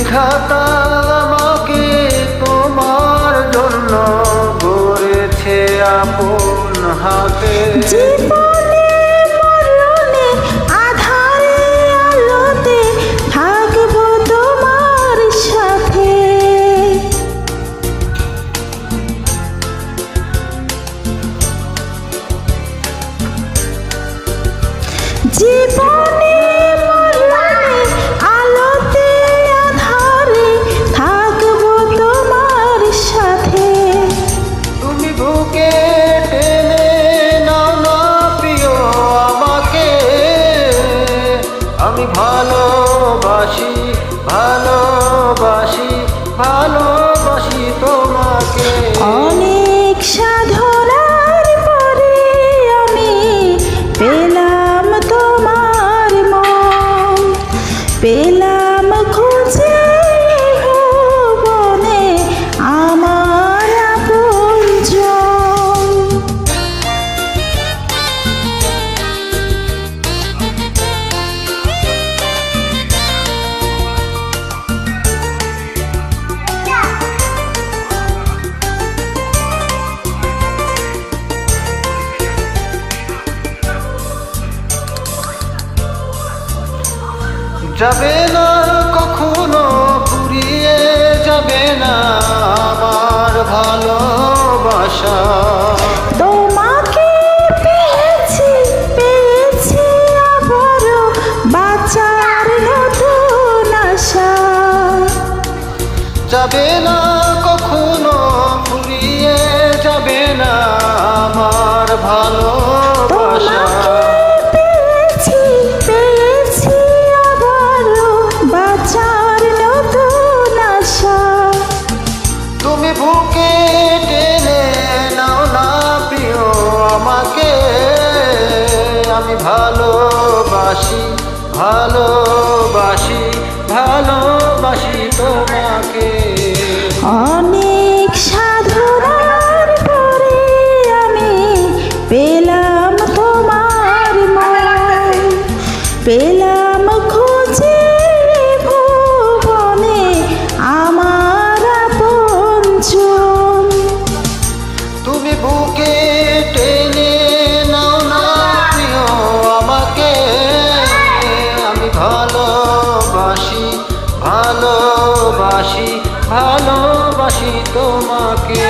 বিধাতা আমাকে তোমার জন্য গড়েছে আপন হাতে। জীবনে মরণে আধারে আলোতে থাকবো তোমার সাথে। জীবনে মরণে আলোতে আধারে থাকবো তোমার সাথে। তুমি বুকে টেনে নাও না প্রিয় আমাকে, আমি ভালোবাসি ভালোবাসি ভালোবাসি তোমাকে। অনেক সাধনার পরে আমি পেলাম তোমার মন, পেলাম খুঁজে ভুবনে আমার আপনজন। যাবে না কখনো ফুরিয়ে যাবে না আমার ভালোবাসা। তোমাকে পেয়েছি পেয়েছি আবারও বাঁচার নতুন আশা। যাবে না কখনো ফুরিয়ে যাবে না আমার ভালোবাসা। পেয়েছি পেয়েছি আবারও বাঁচার নতুন আশা। তুমি বুকে টেনে নাও না প্রিয় আমাকে, আমি ভালোবাসি ভালোবাসি ভালোবাসি তোমাকে। অনেক সাধনার পরে আমি পেলাম তোমার মন, পেলাম খুঁজে ভুবনে আমার আপনজন। তুমি বুকে টেনে নাও না প্রিয় আমাকে, আমি ভালোবাসি ভালোবাসি ভালোবাসি তোমাকে।